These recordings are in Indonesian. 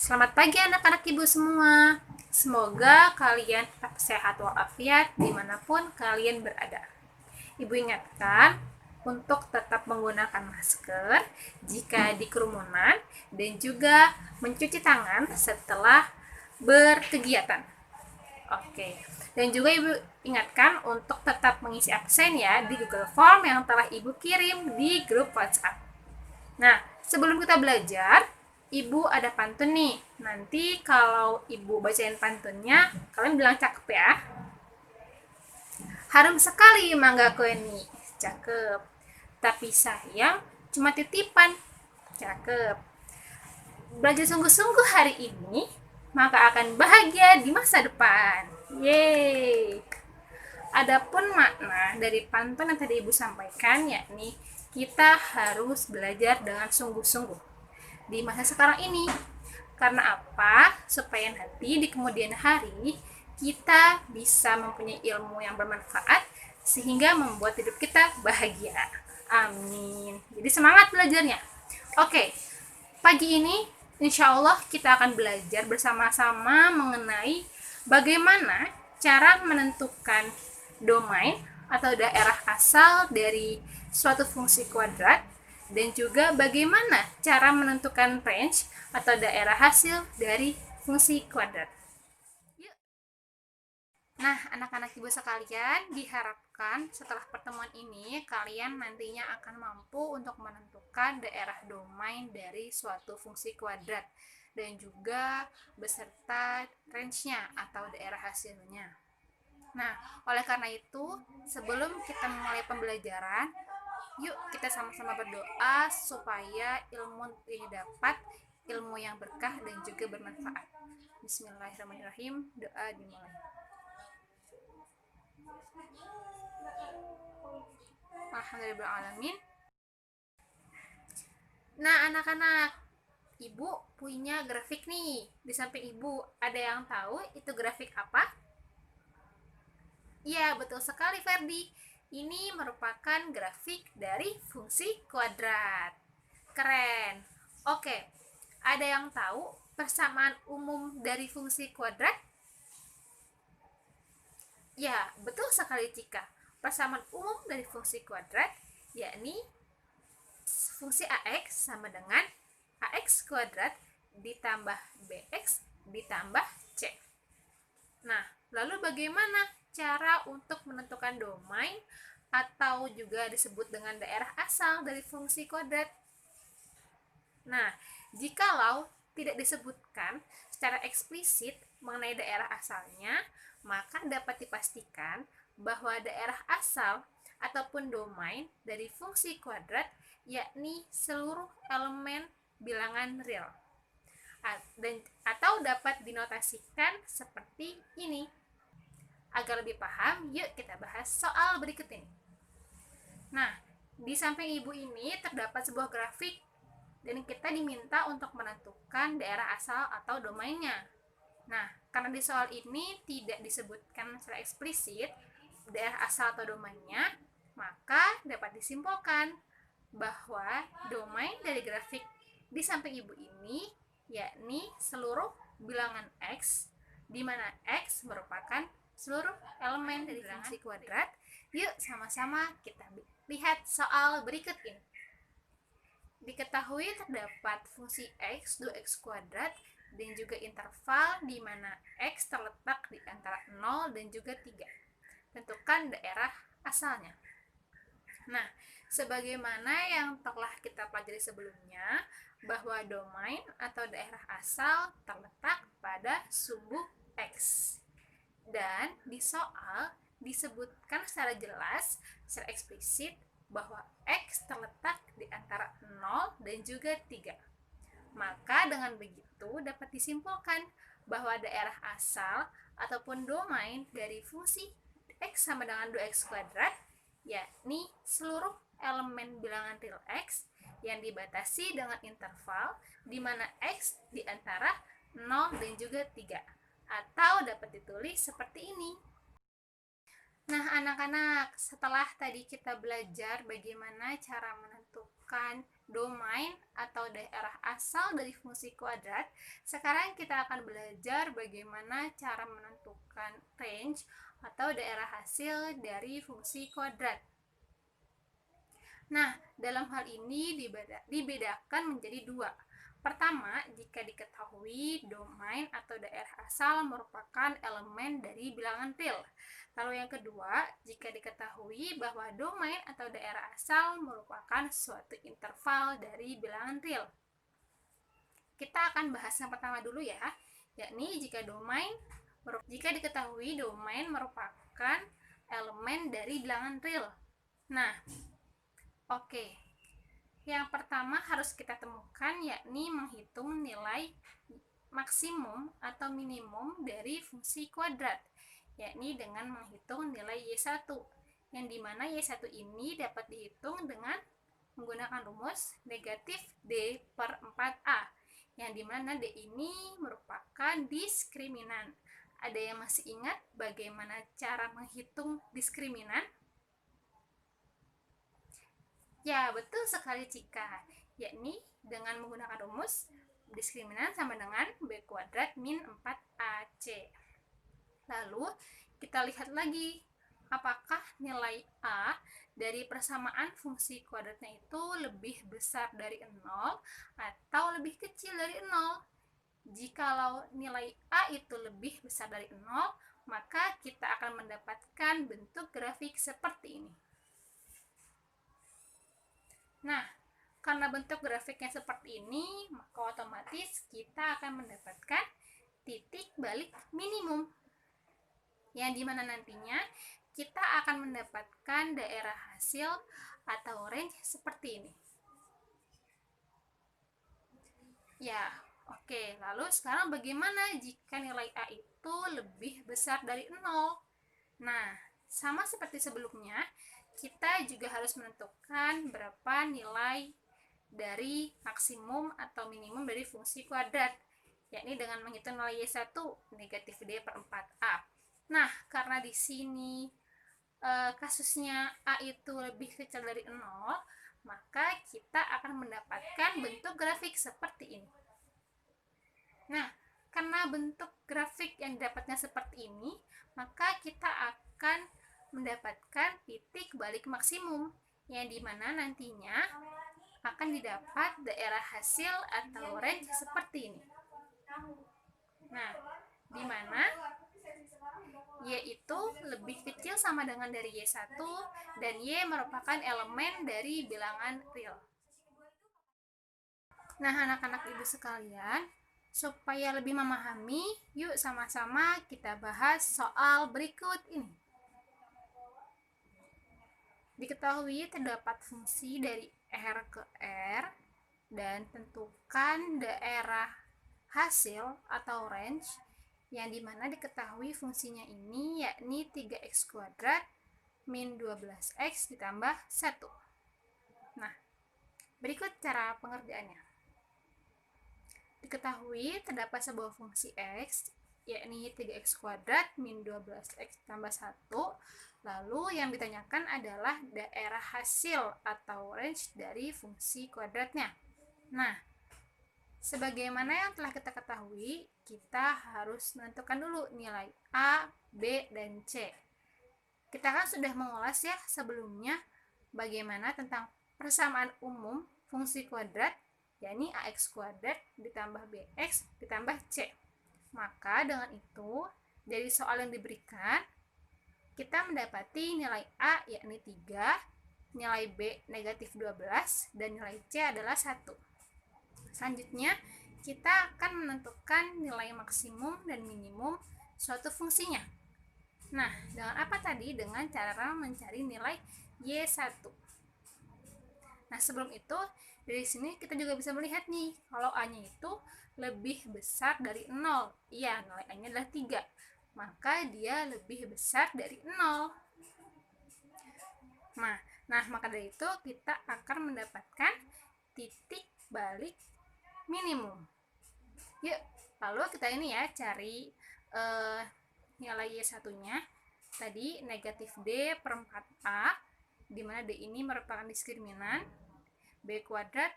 Selamat pagi anak-anak ibu semua. Semoga kalian tetap sehat walafiat dimanapun kalian berada. Ibu ingatkan untuk tetap menggunakan masker jika di kerumunan dan juga mencuci tangan setelah berkegiatan. Oke. Dan juga ibu ingatkan untuk tetap mengisi absen ya di Google Form yang telah ibu kirim di grup WhatsApp. Nah, sebelum kita belajar, ibu ada pantun nih. Nanti kalau ibu bacain pantunnya, kalian bilang cakep ya. Harum sekali mangga ini. Cakep. Tapi sayang cuma titipan. Cakep. Belajar sungguh-sungguh hari ini, maka akan bahagia di masa depan. Yeay. Adapun makna dari pantun yang tadi ibu sampaikan, yakni kita harus belajar dengan sungguh-sungguh di masa sekarang ini. Karena apa? Supaya nanti di kemudian hari kita bisa mempunyai ilmu yang bermanfaat sehingga membuat hidup kita bahagia. Amin. Jadi semangat belajarnya. Oke, pagi ini insya Allah kita akan belajar bersama-sama mengenai bagaimana cara menentukan domain atau daerah asal dari suatu fungsi kuadrat dan juga bagaimana cara menentukan range atau daerah hasil dari fungsi kuadrat. Nah, anak-anak ibu sekalian, diharapkan setelah pertemuan ini kalian nantinya akan mampu untuk menentukan daerah domain dari suatu fungsi kuadrat dan juga beserta range-nya atau daerah hasilnya. Nah, oleh karena itu, sebelum kita memulai pembelajaran, yuk kita sama-sama berdoa supaya ilmu ini dapat ilmu yang berkah dan juga bermanfaat. Bismillahirrahmanirrahim. Doa dimulai. Alhamdulillahirrahmanirrahim. Nah, anak-anak, ibu punya grafik nih. Di samping ibu, ada yang tahu itu grafik apa? Ya, betul sekali Ferdi. Ini merupakan grafik dari fungsi kuadrat. Keren. Oke, ada yang tahu persamaan umum dari fungsi kuadrat? Ya, betul sekali Cika. Persamaan umum dari fungsi kuadrat yakni fungsi AX sama dengan AX kuadrat ditambah BX ditambah C. Nah, lalu bagaimana cara untuk menentukan domain atau juga disebut dengan daerah asal dari fungsi kuadrat? Nah, jikalau tidak disebutkan secara eksplisit mengenai daerah asalnya, maka dapat dipastikan bahwa daerah asal ataupun domain dari fungsi kuadrat yakni seluruh elemen bilangan real. Atau dapat dinotasikan seperti ini. Agar lebih paham, yuk kita bahas soal berikut ini. Nah, di samping ibu ini terdapat sebuah grafik dan kita diminta untuk menentukan daerah asal atau domainnya. Nah, karena di soal ini tidak disebutkan secara eksplisit daerah asal atau domainnya, maka dapat disimpulkan bahwa domain dari grafik di samping ibu ini yakni seluruh bilangan X, di mana X merupakan seluruh elemen dari fungsi kuadrat. Yuk sama-sama kita lihat soal berikut ini. Diketahui terdapat fungsi X 2X kuadrat dan juga interval di mana X terletak di antara 0 dan juga 3. Tentukan daerah asalnya. Nah, sebagaimana yang telah kita pelajari sebelumnya, bahwa domain atau daerah asal terletak pada sumbu X. Dan di soal disebutkan secara jelas, secara eksplisit, bahwa X terletak di antara 0 dan juga 3. Maka dengan begitu dapat disimpulkan bahwa daerah asal ataupun domain dari fungsi X sama dengan 2X kuadrat yakni seluruh elemen bilangan real X yang dibatasi dengan interval di mana X di antara 0 dan juga 3. Atau dapat ditulis seperti ini. Nah, anak-anak, setelah tadi kita belajar bagaimana cara menentukan domain atau daerah asal dari fungsi kuadrat, sekarang kita akan belajar bagaimana cara menentukan range atau daerah hasil dari fungsi kuadrat. Nah, dalam hal ini dibedakan menjadi dua. Pertama, jika diketahui domain atau daerah asal merupakan elemen dari bilangan real. Lalu yang kedua, jika diketahui bahwa domain atau daerah asal merupakan suatu interval dari bilangan real. Kita akan bahas yang pertama dulu ya, yakni jika diketahui domain merupakan elemen dari bilangan real. Nah, oke. Yang pertama harus kita temukan yakni menghitung nilai maksimum atau minimum dari fungsi kuadrat, yakni dengan menghitung nilai Y1, yang dimana Y1 ini dapat dihitung dengan menggunakan rumus negatif D per 4A, yang dimana D ini merupakan diskriminan. Ada yang masih ingat bagaimana cara menghitung diskriminan? Ya, betul sekali Cika, yakni dengan menggunakan rumus diskriminan sama dengan B kuadrat min 4AC. Lalu, kita lihat lagi, apakah nilai A dari persamaan fungsi kuadratnya itu lebih besar dari 0 atau lebih kecil dari 0? Jikalau nilai A itu lebih besar dari 0, maka kita akan mendapatkan bentuk grafik seperti ini. Nah, karena bentuk grafiknya seperti ini, maka otomatis kita akan mendapatkan titik balik minimum, yang dimana nantinya kita akan mendapatkan daerah hasil atau range seperti ini. Ya, oke. Lalu sekarang bagaimana jika nilai A itu lebih besar dari 0? Nah, sama seperti sebelumnya, kita juga harus menentukan berapa nilai dari maksimum atau minimum dari fungsi kuadrat, yakni dengan menghitung nilai Y1 negatif D per 4A. Nah, karena di sini kasusnya A itu lebih kecil dari 0, maka kita akan mendapatkan bentuk grafik seperti ini. Nah, karena bentuk grafik yang didapatnya seperti ini, maka kita akan mendapatkan titik balik maksimum, yang dimana nantinya akan didapat daerah hasil atau range seperti ini. Nah, dimana Y itu lebih kecil sama dengan dari Y1 dan Y merupakan elemen dari bilangan real. Nah, anak-anak ibu sekalian, supaya lebih memahami, yuk sama-sama kita bahas soal berikut ini. Diketahui terdapat fungsi dari R ke R dan tentukan daerah hasil atau range, yang dimana diketahui fungsinya ini yakni 3x kuadrat min 12x ditambah 1. Nah, berikut cara pengerjaannya. Diketahui terdapat sebuah fungsi x yakni 3x kuadrat min 12x tambah 1. Lalu yang ditanyakan adalah daerah hasil atau range dari fungsi kuadratnya. Nah, sebagaimana yang telah kita ketahui, kita harus menentukan dulu nilai A, B, dan C. Kita kan sudah mengulas ya sebelumnya bagaimana tentang persamaan umum fungsi kuadrat, yakni AX kuadrat ditambah BX ditambah C. Maka dengan itu, dari soal yang diberikan, kita mendapati nilai A yakni 3, nilai B negatif 12, dan nilai C adalah 1. Selanjutnya, kita akan menentukan nilai maksimum dan minimum suatu fungsinya. Nah, dengan apa tadi? Dengan cara mencari nilai Y1. Nah, sebelum itu, dari sini kita juga bisa melihat nih, kalau A-nya itu lebih besar dari 0. Iya, nilai A-nya adalah 3. Maka dia lebih besar dari 0. Nah, maka dari itu kita akan mendapatkan titik balik minimum. Yuk, lalu kita ini ya cari nilai Y1-nya. Tadi negatif D per 4A, di mana D ini merupakan diskriminan. B kuadrat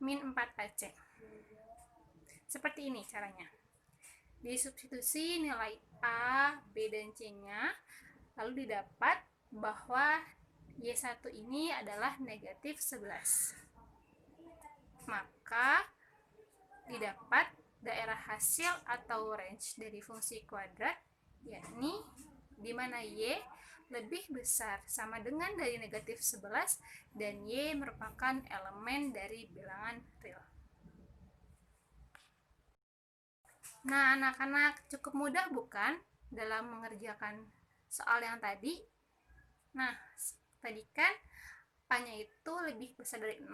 min 4AC. Seperti ini caranya. Disubstitusi nilai A, B, dan C-nya, lalu didapat bahwa Y1 ini adalah negatif 11. Maka didapat daerah hasil atau range dari fungsi kuadrat, yakni di mana Y lebih besar sama dengan dari negatif 11 dan Y merupakan elemen dari bilangan real. Nah, anak-anak, cukup mudah bukan dalam mengerjakan soal yang tadi? Nah, tadi kan A-nya itu lebih besar dari 0.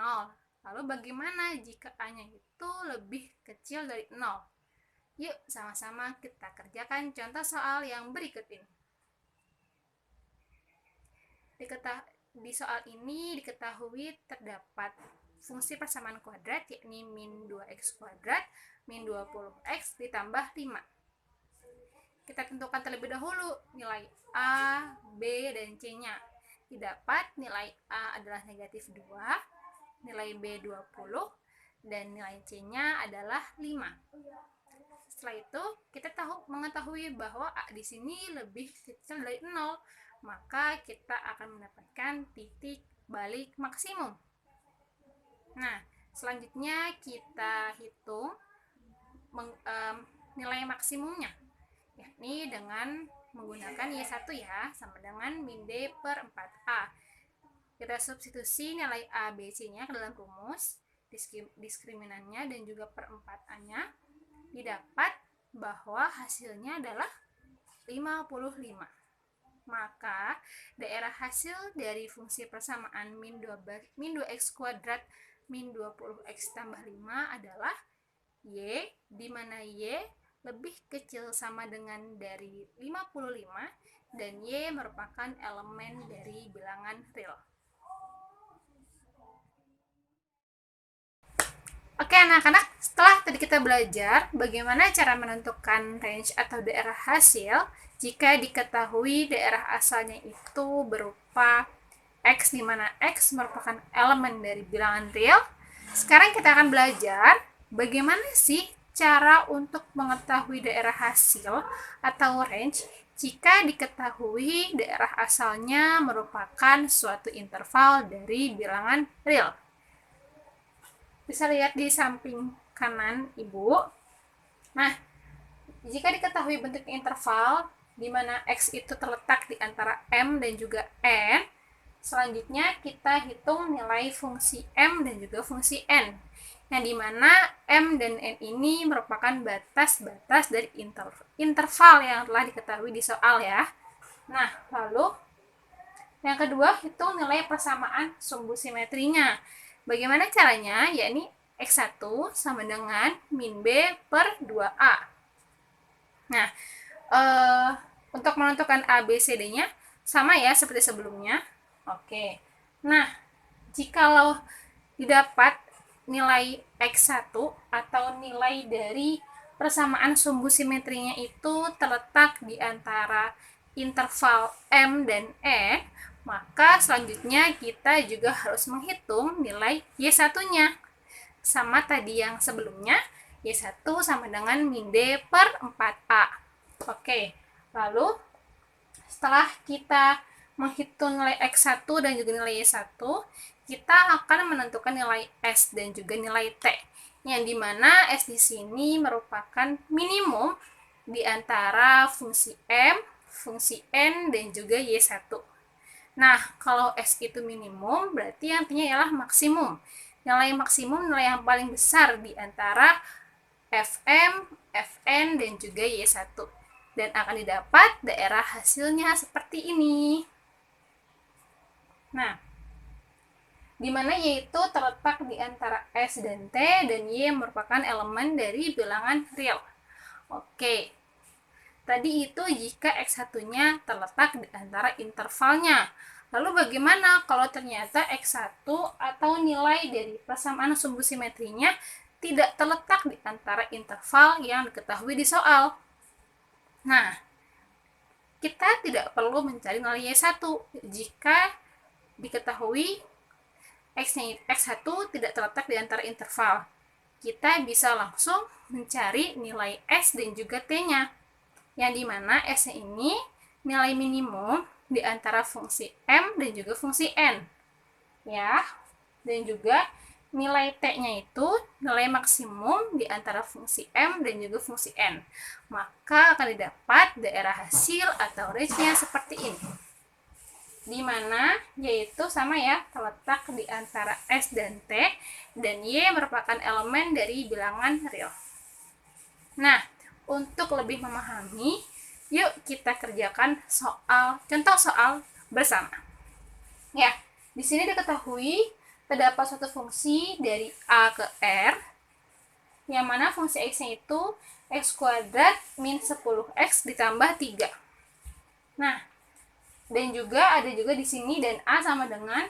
Lalu bagaimana jika A-nya itu lebih kecil dari 0? Yuk, sama-sama kita kerjakan contoh soal yang berikut ini. Di soal ini diketahui terdapat fungsi persamaan kuadrat, yakni min 2x kuadrat min 20x ditambah 5. Kita tentukan terlebih dahulu nilai A, B, dan C-nya. Didapat nilai A adalah negatif 2, nilai B 20, dan nilai C-nya adalah 5. Setelah itu, kita mengetahui bahwa A di sini lebih kecil dari 0, maka kita akan mendapatkan titik balik maksimum. Nah, selanjutnya kita hitung nilai maksimumnya, yakni dengan menggunakan Y1 ya, sama dengan min D per 4A. Kita substitusi nilai A, B, C-nya ke dalam rumus, diskriminannya dan juga per 4A-nya, didapat bahwa hasilnya adalah 55. Maka daerah hasil dari fungsi persamaan min 2x kuadrat min 20x tambah 5 adalah Y, di mana Y lebih kecil sama dengan dari 55 dan Y merupakan elemen dari bilangan real. Oke anak-anak, setelah tadi kita belajar bagaimana cara menentukan range atau daerah hasil jika diketahui daerah asalnya itu berupa X, di mana X merupakan elemen dari bilangan real. Sekarang kita akan belajar bagaimana sih cara untuk mengetahui daerah hasil atau range jika diketahui daerah asalnya merupakan suatu interval dari bilangan real. Bisa lihat di samping kanan Ibu. Nah, jika diketahui bentuk interval di mana X itu terletak di antara M dan juga N, selanjutnya kita hitung nilai fungsi M dan juga fungsi N. Yang dimana M dan N ini merupakan batas-batas dari interval yang telah diketahui di soal ya. Nah, lalu yang kedua, hitung nilai persamaan sumbu simetrinya. Bagaimana caranya? Yakni X1 sama dengan min B per 2A. Nah, untuk menentukan A, B, C, D-nya sama ya seperti sebelumnya. Oke. Nah, jikalau didapat nilai X1 atau nilai dari persamaan sumbu simetrinya itu terletak di antara interval M dan N, maka selanjutnya kita juga harus menghitung nilai Y1-nya. Sama tadi yang sebelumnya, Y1 sama dengan min D per 4A. Oke, lalu setelah kita menghitung nilai X1 dan juga nilai Y1, kita akan menentukan nilai S dan juga nilai T, yang dimana S di sini merupakan minimum di antara fungsi M, fungsi N, dan juga Y1. Nah, kalau S itu minimum, berarti artinya ialah maksimum. Nilai maksimum nilai yang paling besar di antara Fm, Fn, dan juga Y1. Dan akan didapat daerah hasilnya seperti ini. Nah, di mana Y itu terletak di antara S dan T, dan Y merupakan elemen dari bilangan real. Oke, tadi itu jika X1-nya terletak di antara intervalnya. Lalu bagaimana kalau ternyata X1 atau nilai dari persamaan sumbu simetrinya tidak terletak di antara interval yang diketahui di soal? Nah, kita tidak perlu mencari nilai Y1 jika diketahui X1 tidak terletak di antara interval. Kita bisa langsung mencari nilai X dan juga T-nya. Yang dimana S-nya ini nilai minimum di antara fungsi M dan juga fungsi N. Ya, dan juga nilai T-nya itu nilai maksimum di antara fungsi M dan juga fungsi N. Maka akan didapat daerah hasil atau range-nya seperti ini. Di mana yaitu sama ya, terletak di antara S dan T, dan Y merupakan elemen dari bilangan real. Nah, untuk lebih memahami, yuk kita kerjakan contoh soal bersama. Ya, di sini diketahui terdapat suatu fungsi dari A ke R, yang mana fungsi X-nya itu X kuadrat min 10X ditambah 3. Nah, dan juga ada juga di sini dan A sama dengan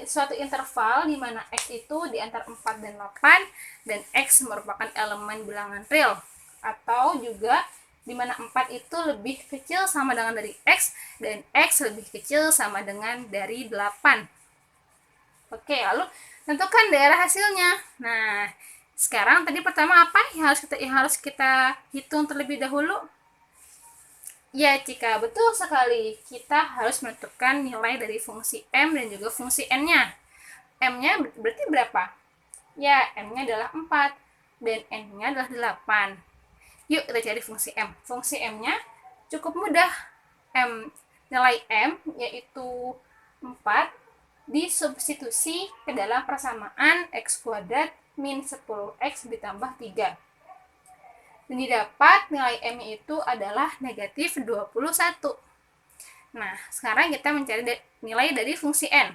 suatu interval di mana X itu di antara 4 dan 8, dan X merupakan elemen bilangan real, atau juga di mana 4 itu lebih kecil sama dengan dari X dan X lebih kecil sama dengan dari 8. Oke, lalu tentukan daerah hasilnya. Nah, sekarang tadi pertama apa yang harus kita hitung terlebih dahulu? Ya, jika betul sekali, kita harus menentukan nilai dari fungsi M dan juga fungsi N-nya. M-nya berarti berapa? Ya, M-nya adalah 4 dan N-nya adalah 8. Yuk kita cari fungsi M. Fungsi M-nya cukup mudah. Nilai M yaitu 4 disubstitusi ke dalam persamaan X kuadrat min 10X ditambah 3. Dan didapat nilai M itu adalah negatif 21. Nah, sekarang kita mencari nilai dari fungsi N.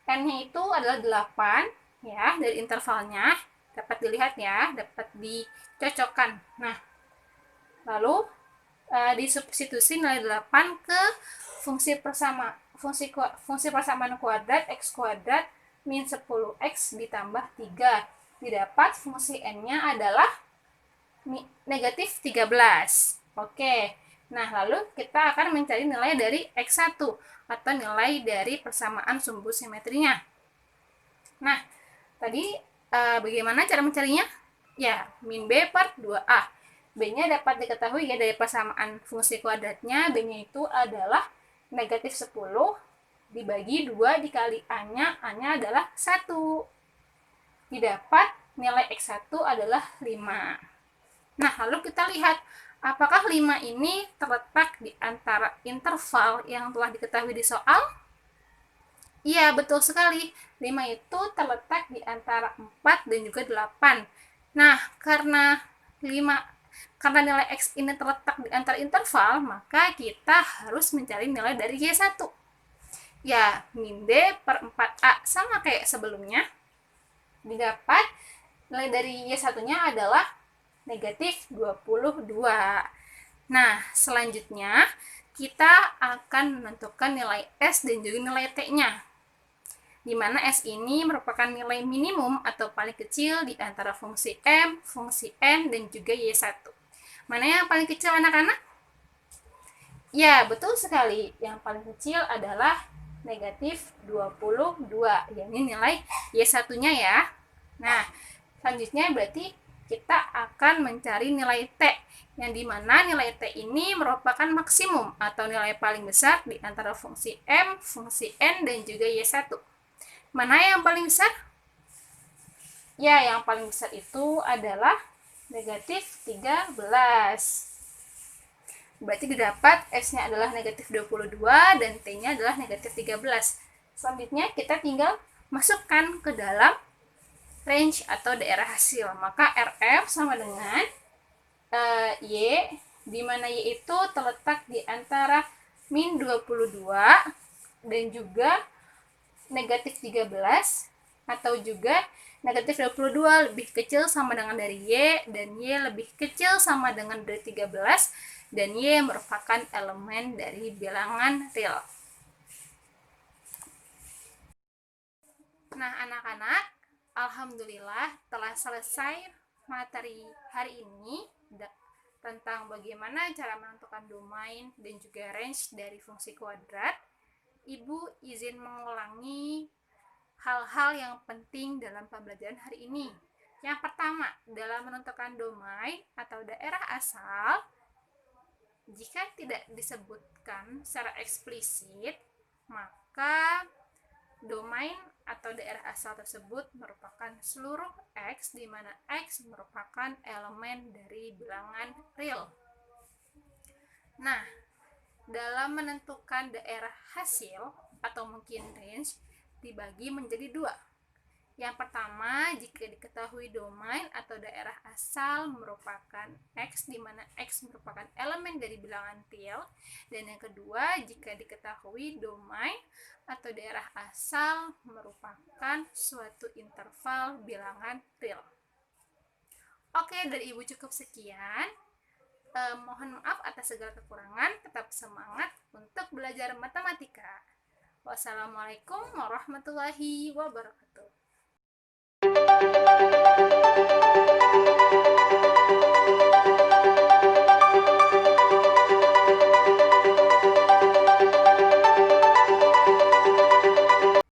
N-nya itu adalah 8, ya, dari intervalnya. Dapat dilihat ya, dapat dicocokkan. Nah, lalu disubstitusi nilai 8 ke fungsi persamaan kuadrat X kuadrat min 10X ditambah 3. Didapat fungsi N-nya adalah negatif 13. Oke, nah lalu kita akan mencari nilai dari X1 atau nilai dari persamaan sumbu simetrinya. Nah, tadi bagaimana cara mencarinya? Ya, min B per 2A. B-nya dapat diketahui ya dari persamaan fungsi kuadratnya. B-nya itu adalah negatif 10 dibagi 2 dikali A-nya. A-nya adalah 1. Didapat nilai X1 adalah 5. Nah, lalu kita lihat apakah 5 ini terletak di antara interval yang telah diketahui di soal? Iya, betul sekali. 5 itu terletak di antara 4 dan juga 8. Nah, karena nilai X ini terletak di antara interval, maka kita harus mencari nilai dari Y1. Ya, min B per 4A, sama kayak sebelumnya. Didapat nilai dari Y1-nya adalah negatif 22. Nah, selanjutnya kita akan menentukan nilai S dan juga nilai T-nya. Di mana S ini merupakan nilai minimum atau paling kecil di antara fungsi M, fungsi N, dan juga Y1. Mana yang paling kecil anak-anak? Ya, betul sekali. Yang paling kecil adalah negatif 22. Ini nilai Y1-nya ya. Nah, selanjutnya berarti kita akan mencari nilai T, yang dimana nilai T ini merupakan maksimum atau nilai paling besar di antara fungsi M, fungsi N, dan juga Y1. Mana yang paling besar? Ya, yang paling besar itu adalah negatif 13. Berarti didapat S-nya adalah negatif 22 dan T-nya adalah negatif 13. Selanjutnya kita tinggal masukkan ke dalam range atau daerah hasil. Maka RF sama dengan Y, di mana Y itu terletak di antara min 22 dan juga negatif 13, atau juga negatif 22 lebih kecil sama dengan dari Y, dan Y lebih kecil sama dengan dari 13, dan Y merupakan elemen dari bilangan real. Nah, anak-anak, alhamdulillah telah selesai materi hari ini tentang bagaimana cara menentukan domain dan juga range dari fungsi kuadrat. Ibu izin mengulangi hal-hal yang penting dalam pembelajaran hari ini. Yang pertama, dalam menentukan domain atau daerah asal, jika tidak disebutkan secara eksplisit, maka domain atau daerah asal tersebut merupakan seluruh X, di mana X merupakan elemen dari bilangan real. Nah, dalam menentukan daerah hasil atau mungkin range dibagi menjadi dua. Yang pertama, jika diketahui domain atau daerah asal merupakan X, di mana X merupakan elemen dari bilangan real. Dan yang kedua, jika diketahui domain atau daerah asal merupakan suatu interval bilangan real. Oke, dari Ibu cukup sekian. Mohon maaf atas segala kekurangan. Tetap semangat untuk belajar matematika. Wassalamualaikum warahmatullahi wabarakatuh.